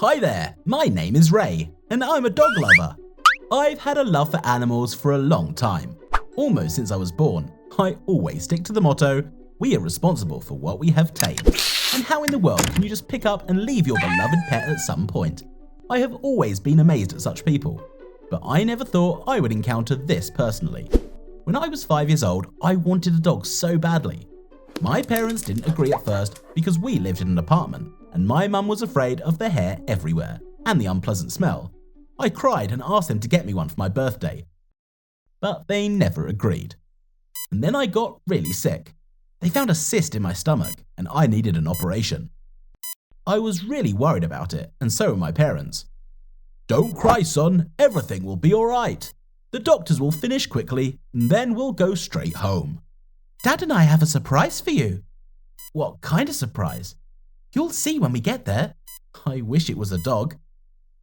Hi there, my name is Ray, and I'm a dog lover. I've had a love for animals for a long time. Almost since I was born, I always stick to the motto, we are responsible for what we have tamed. And how in the world can you just pick up and leave your beloved pet at some point? I have always been amazed at such people, but I never thought I would encounter this personally. When I was 5 years old, I wanted a dog so badly. My parents didn't agree at first because we lived in an apartment and my mum was afraid of the hair everywhere and the unpleasant smell. I cried and asked them to get me one for my birthday, but they never agreed. And then I got really sick. They found a cyst in my stomach and I needed an operation. I was really worried about it, and so were my parents. "Don't cry, son, everything will be alright. The doctors will finish quickly and then we'll go straight home." "Dad and I have a surprise for you." "What kind of surprise?" "You'll see when we get there." I wish it was a dog.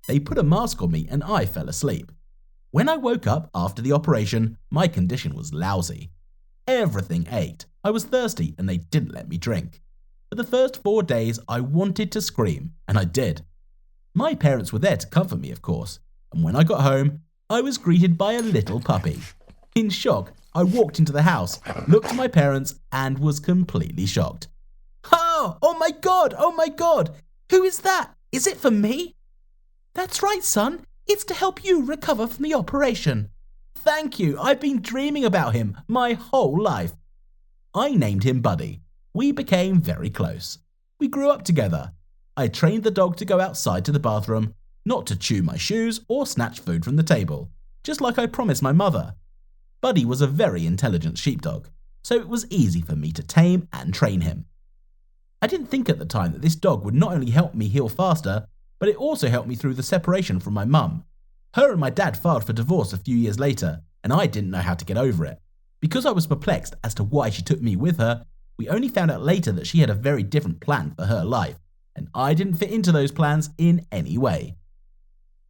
They put a mask on me and I fell asleep. When I woke up after the operation, my condition was lousy. Everything ached. I was thirsty and they didn't let me drink. For the first 4 days, I wanted to scream, and I did. My parents were there to comfort me, of course, and when I got home, I was greeted by a little puppy. In shock, I walked into the house, looked at my parents, and was completely shocked. Oh my God, oh my God! Who is that? Is it for me?" "That's right, son. It's to help you recover from the operation." "Thank you. I've been dreaming about him my whole life." I named him Buddy. We became very close. We grew up together. I trained the dog to go outside to the bathroom, not to chew my shoes or snatch food from the table, just like I promised my mother. Buddy was a very intelligent sheepdog, so it was easy for me to tame and train him. I didn't think at the time that this dog would not only help me heal faster, but it also helped me through the separation from my mum. Her and my dad filed for divorce a few years later, and I didn't know how to get over it. Because I was perplexed as to why she took me with her, we only found out later that she had a very different plan for her life, and I didn't fit into those plans in any way.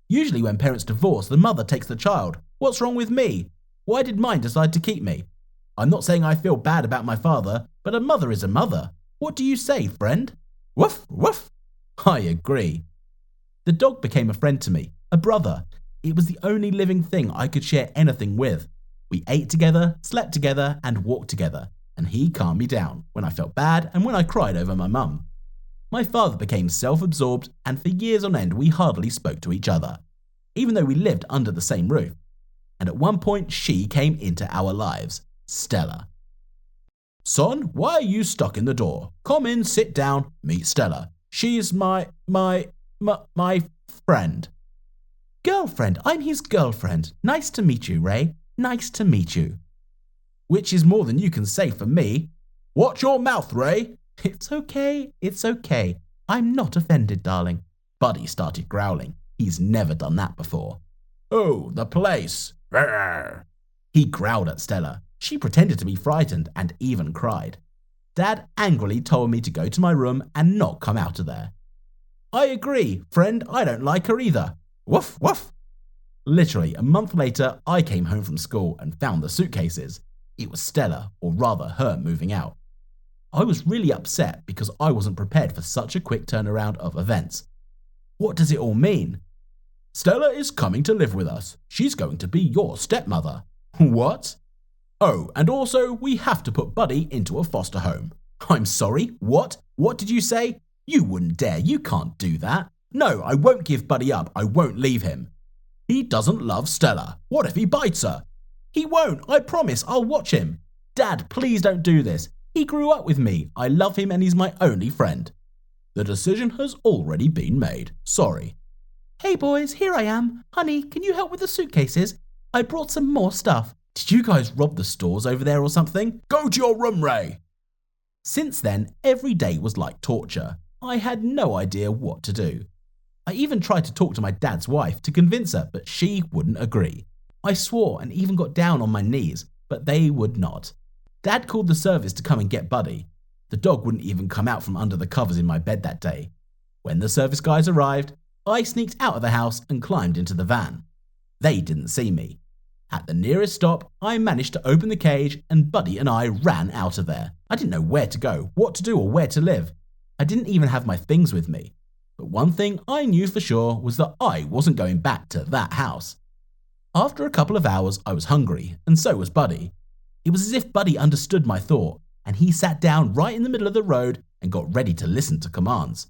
Usually when parents divorce, the mother takes the child. What's wrong with me? Why did mine decide to keep me? I'm not saying I feel bad about my father, but a mother is a mother. What do you say, friend? Woof, woof. I agree. The dog became a friend to me, a brother. It was the only living thing I could share anything with. We ate together, slept together, and walked together, and he calmed me down when I felt bad and when I cried over my mum. My father became self-absorbed, and for years on end we hardly spoke to each other, even though we lived under the same roof. And at one point she came into our lives, Stella. "Son, why are you stuck in the door? Come in, sit down, meet Stella. She's my friend." "Girlfriend, I'm his girlfriend. Nice to meet you, Ray. Nice to meet you." "Which is more than you can say for me." "Watch your mouth, Ray." It's okay. I'm not offended, darling." Buddy started growling. He's never done that before. "Oh, the place." Rawr. He growled at Stella. She pretended to be frightened and even cried. Dad angrily told me to go to my room and not come out of there. "I agree, friend, I don't like her either." Woof, woof. Literally, a month later, I came home from school and found the suitcases. It was Stella, or rather her, moving out. I was really upset because I wasn't prepared for such a quick turnaround of events. What does it all mean? "Stella is coming to live with us. She's going to be your stepmother." What? "Oh, and also we have to put Buddy into a foster home." I'm sorry, what? What did you say? You wouldn't dare, you can't do that. No, I won't give Buddy up, I won't leave him. "He doesn't love Stella. What if he bites her?" "He won't, I promise, I'll watch him." "Dad, please don't do this. He grew up with me. I love him and he's my only friend." "The decision has already been made. Sorry." "Hey boys, here I am. Honey, can you help with the suitcases? I brought some more stuff." "Did you guys rob the stores over there or something?" "Go to your room, Ray." Since then, every day was like torture. I had no idea what to do. I even tried to talk to my dad's wife to convince her, but she wouldn't agree. I swore and even got down on my knees, but they would not. Dad called the service to come and get Buddy. The dog wouldn't even come out from under the covers in my bed that day. When the service guys arrived, I sneaked out of the house and climbed into the van. They didn't see me. At the nearest stop, I managed to open the cage and Buddy and I ran out of there. I didn't know where to go, what to do or where to live. I didn't even have my things with me. But one thing I knew for sure was that I wasn't going back to that house. After a couple of hours, I was hungry, and so was Buddy. It was as if Buddy understood my thought, and he sat down right in the middle of the road and got ready to listen to commands.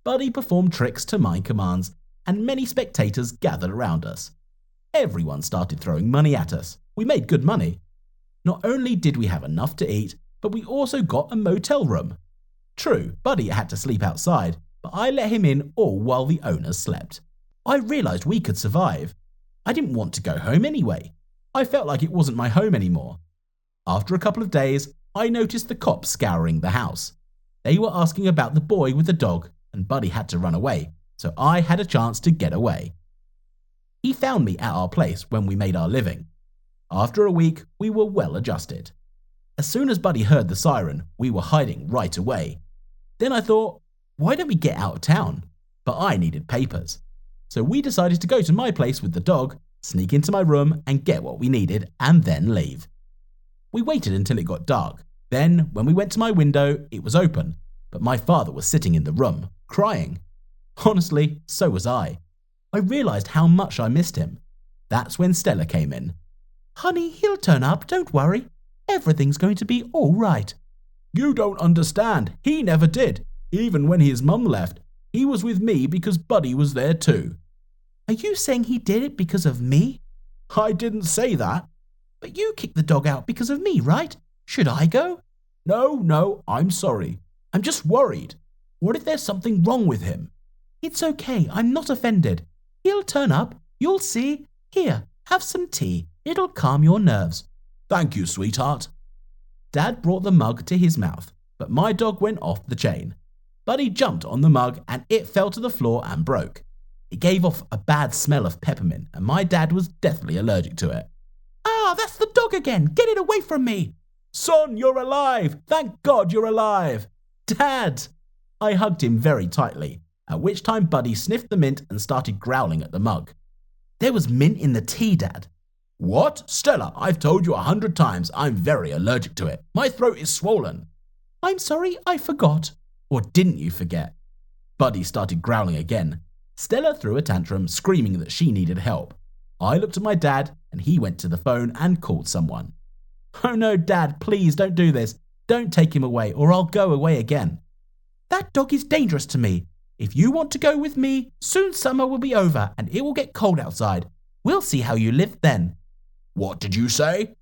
Buddy performed tricks to my commands, and many spectators gathered around us. Everyone started throwing money at us. We made good money. Not only did we have enough to eat, but we also got a motel room. True, Buddy had to sleep outside, but I let him in all while the owners slept. I realized we could survive. I didn't want to go home anyway. I felt like it wasn't my home anymore. After a couple of days, I noticed the cops scouring the house. They were asking about the boy with the dog, and Buddy had to run away, so I had a chance to get away. He found me at our place when we made our living. After a week, we were well adjusted. As soon as Buddy heard the siren, we were hiding right away. Then I thought, why don't we get out of town? But I needed papers. So we decided to go to my place with the dog, sneak into my room and get what we needed, and then leave. We waited until it got dark. Then, when we went to my window, it was open, but my father was sitting in the room, crying. Honestly, so was I. I realized how much I missed him. That's when Stella came in. Honey, he'll turn up, don't worry. Everything's going to be all right. You don't understand. He never did. Even when his mum left, he was with me because Buddy was there too. Are you saying he did it because of me? I didn't say that. But you kicked the dog out because of me, right? Should I go? No, I'm sorry. I'm just worried. What if there's something wrong with him? It's okay, I'm not offended. He'll turn up, you'll see. Here, have some tea. It'll calm your nerves. Thank you, sweetheart. Dad brought the mug to his mouth, but my dog went off the chain. Buddy jumped on the mug and it fell to the floor and broke. It gave off a bad smell of peppermint and my dad was deathly allergic to it. Ah, that's the dog again! Get it away from me! Son, you're alive! Thank God you're alive! Dad! I hugged him very tightly, at which time Buddy sniffed the mint and started growling at the mug. There was mint in the tea, Dad. What? Stella, I've told you 100 times I'm very allergic to it. My throat is swollen. I'm sorry, I forgot. Or didn't you forget? Buddy started growling again. Stella threw a tantrum, screaming that she needed help. I looked at my dad and he went to the phone and called someone. Oh no, Dad, please don't do this. Don't take him away or I'll go away again. That dog is dangerous to me. If you want to go with me, soon summer will be over and it will get cold outside. We'll see how you live then. What did you say?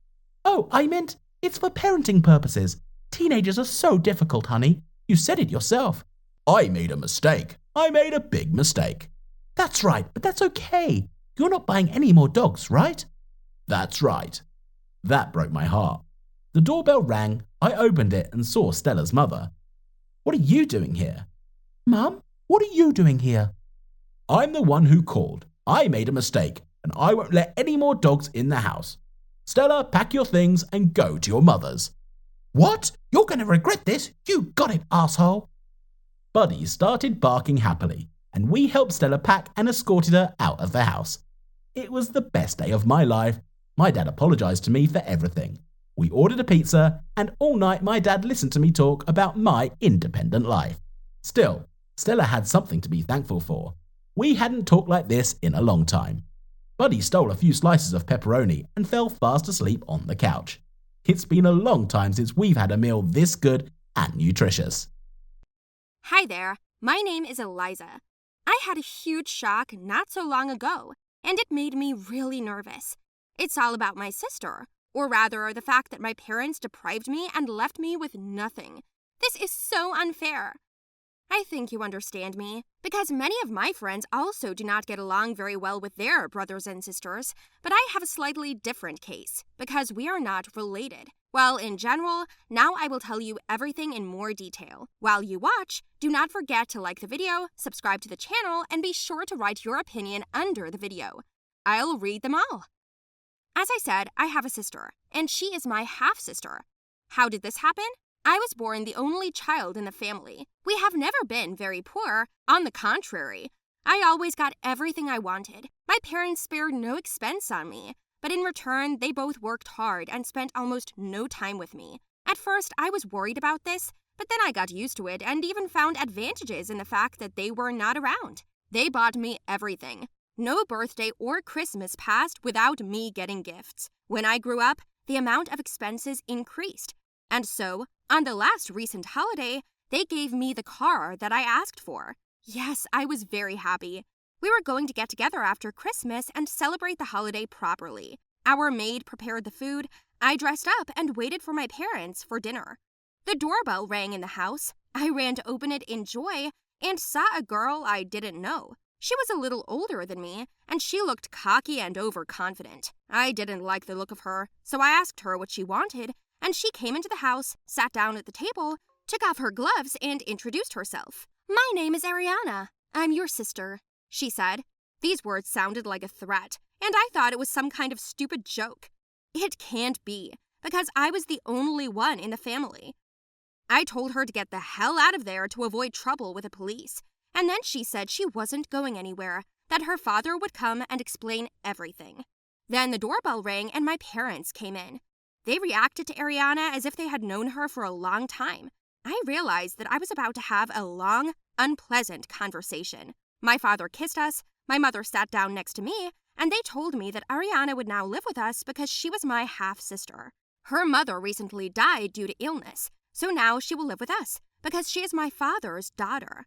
Oh, I meant it's for parenting purposes. Teenagers are so difficult, honey. You said it yourself. I made a mistake. I made a big mistake. That's right, but that's okay. You're not buying any more dogs, right? That's right. That broke my heart. The doorbell rang. I opened it and saw Stella's mother. What are you doing here? Mum, what are you doing here? I'm the one who called. I made a mistake, and I won't let any more dogs in the house. Stella, pack your things and go to your mother's. What? You're going to regret this. You got it, asshole. Buddy started barking happily, and we helped Stella pack and escorted her out of the house. It was the best day of my life. My dad apologized to me for everything. We ordered a pizza, and all night my dad listened to me talk about my independent life. Still, Stella had something to be thankful for. We hadn't talked like this in a long time. Buddy stole a few slices of pepperoni and fell fast asleep on the couch. It's been a long time since we've had a meal this good and nutritious. Hi there, my name is Eliza. I had a huge shock not so long ago, and it made me really nervous. It's all about my sister, or rather the fact that my parents deprived me and left me with nothing. This is so unfair. I think you understand me, because many of my friends also do not get along very well with their brothers and sisters, but I have a slightly different case, because we are not related. Well, in general, now I will tell you everything in more detail. While you watch, do not forget to like the video, subscribe to the channel, and be sure to write your opinion under the video. I'll read them all. As I said, I have a sister, and she is my half-sister. How did this happen? I was born the only child in the family. We have never been very poor. On the contrary, I always got everything I wanted. My parents spared no expense on me, but in return, they both worked hard and spent almost no time with me. At first, I was worried about this, But then I got used to it and even found advantages in the fact that they were not around. They bought me everything. No birthday or Christmas passed without me getting gifts. When I grew up, the amount of expenses increased. And so, on the last recent holiday, they gave me the car that I asked for. Yes, I was very happy. We were going to get together after Christmas and celebrate the holiday properly. Our maid prepared the food, I dressed up and waited for my parents for dinner. The doorbell rang in the house. I ran to open it in joy and saw a girl I didn't know. She was a little older than me, and she looked cocky and overconfident. I didn't like the look of her, so I asked her what she wanted, and she came into the house, sat down at the table, took off her gloves, and introduced herself. "My name is Ariana. I'm your sister," she said. These words sounded like a threat, and I thought it was some kind of stupid joke. It can't be, because I was the only one in the family. I told her to get the hell out of there to avoid trouble with the police, and then she said she wasn't going anywhere, that her father would come and explain everything. Then the doorbell rang and my parents came in. They reacted to Ariana as if they had known her for a long time. I realized that I was about to have a long, unpleasant conversation. My father kissed us, my mother sat down next to me, and they told me that Ariana would now live with us because she was my half-sister. Her mother recently died due to illness, so now she will live with us because she is my father's daughter.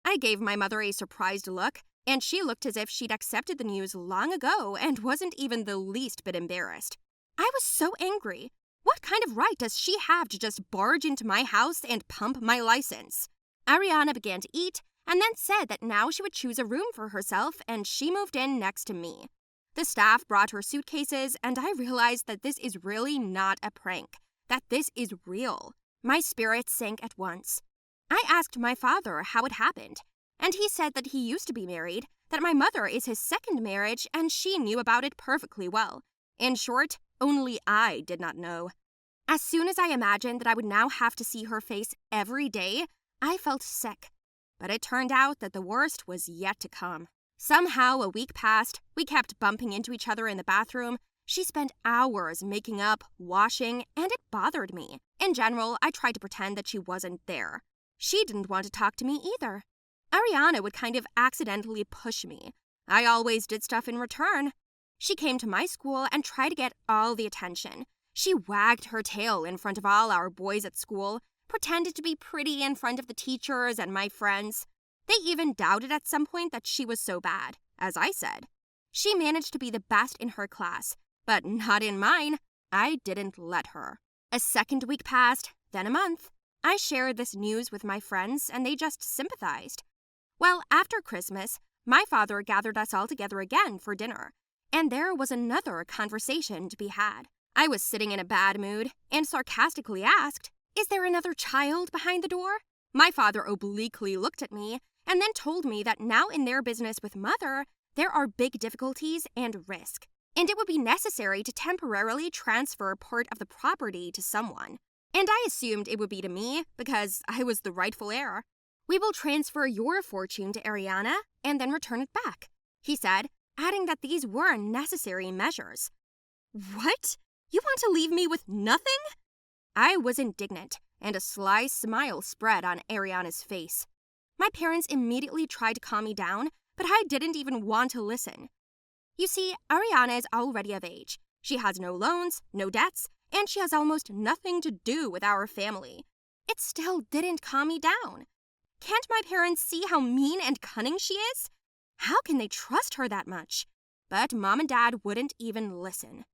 I gave my mother a surprised look, and she looked as if she'd accepted the news long ago and wasn't even the least bit embarrassed. I was so angry. What kind of right does she have to just barge into my house and pump my license? Ariana began to eat and then said that now she would choose a room for herself and she moved in next to me. The staff brought her suitcases and I realized that this is really not a prank, that this is real. My spirits sank at once. I asked my father how it happened, and he said that he used to be married, that my mother is his second marriage, and she knew about it perfectly well. In short, only I did not know. As soon as I imagined that I would now have to see her face every day, I felt sick. But it turned out that the worst was yet to come. Somehow a week passed, we kept bumping into each other in the bathroom. She spent hours making up, washing, and it bothered me. In general, I tried to pretend that she wasn't there. She didn't want to talk to me either. Ariana would kind of accidentally push me. I always did stuff in return. She came to my school and tried to get all the attention. She wagged her tail in front of all our boys at school, pretended to be pretty in front of the teachers and my friends. They even doubted at some point that she was so bad, as I said. She managed to be the best in her class, but not in mine. I didn't let her. A second week passed, then a month. I shared this news with my friends, and they just sympathized. Well, after Christmas, my father gathered us all together again for dinner, and there was another conversation to be had. I was sitting in a bad mood and sarcastically asked, "Is there another child behind the door?" My father obliquely looked at me and then told me that now in their business with Mother, there are big difficulties and risk, and it would be necessary to temporarily transfer part of the property to someone. And I assumed it would be to me because I was the rightful heir. "We will transfer your fortune to Ariana and then return it back," he said, adding that these were necessary measures. What? You want to leave me with nothing? I was indignant, and a sly smile spread on Ariana's face. My parents immediately tried to calm me down, but I didn't even want to listen. You see, Ariana is already of age. She has no loans, no debts, and she has almost nothing to do with our family. It still didn't calm me down. Can't my parents see how mean and cunning she is? How can they trust her that much? But Mom and Dad wouldn't even listen.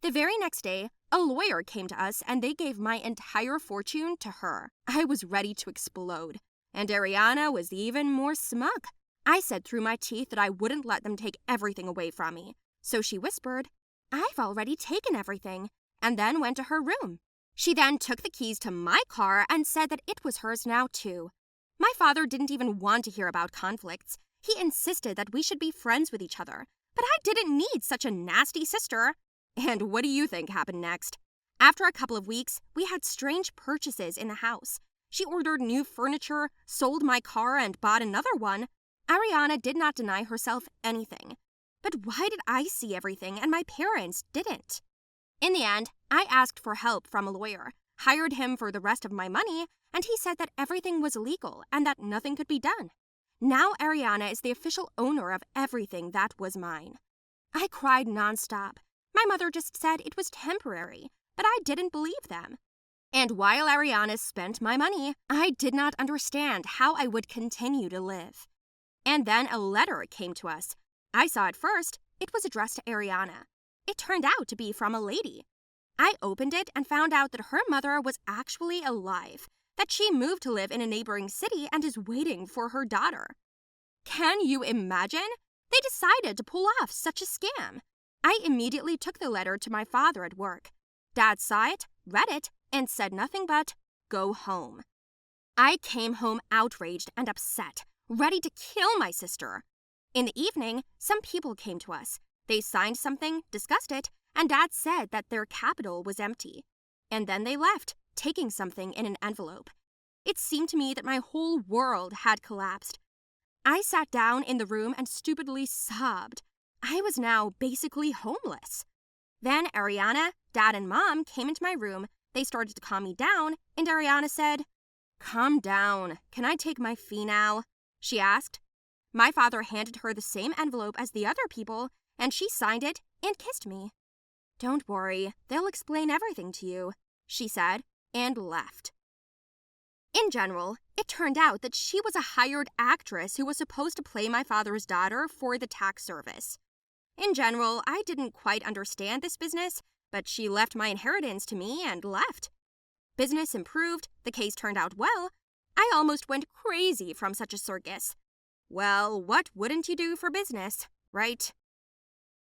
The very next day, a lawyer came to us and they gave my entire fortune to her. I was ready to explode. And Ariana was even more smug. I said through my teeth that I wouldn't let them take everything away from me. So she whispered, "I've already taken everything," and then went to her room. She then took the keys to my car and said that it was hers now too. My father didn't even want to hear about conflicts. He insisted that we should be friends with each other. But I didn't need such a nasty sister. And what do you think happened next? After a couple of weeks, we had strange purchases in the house. She ordered new furniture, sold my car, and bought another one. Ariana did not deny herself anything. But why did I see everything and my parents didn't? In the end, I asked for help from a lawyer, hired him for the rest of my money, and he said that everything was legal and that nothing could be done. Now Ariana is the official owner of everything that was mine. I cried nonstop. My mother just said it was temporary, but I didn't believe them. And while Ariana spent my money, I did not understand how I would continue to live. And then a letter came to us. I saw it first. It was addressed to Ariana. It turned out to be from a lady. I opened it and found out that her mother was actually alive, that she moved to live in a neighboring city and is waiting for her daughter. Can you imagine? They decided to pull off such a scam. I immediately took the letter to my father at work. Dad saw it, read it, and said nothing but, "Go home." I came home outraged and upset, ready to kill my sister. In the evening, some people came to us. They signed something, discussed it, and Dad said that their capital was empty. And then they left, taking something in an envelope. It seemed to me that my whole world had collapsed. I sat down in the room and stupidly sobbed. I was now basically homeless. Then Ariana, Dad, and Mom came into my room. They started to calm me down, and Ariana said, "Calm down. Can I take my fee now?" she asked. My father handed her the same envelope as the other people, and she signed it and kissed me. "Don't worry, they'll explain everything to you," she said, and left. In general, it turned out that she was a hired actress who was supposed to play my father's daughter for the tax service. In general, I didn't quite understand this business, but she left my inheritance to me and left. Business improved, the case turned out well. I almost went crazy from such a circus. Well, what wouldn't you do for business, right?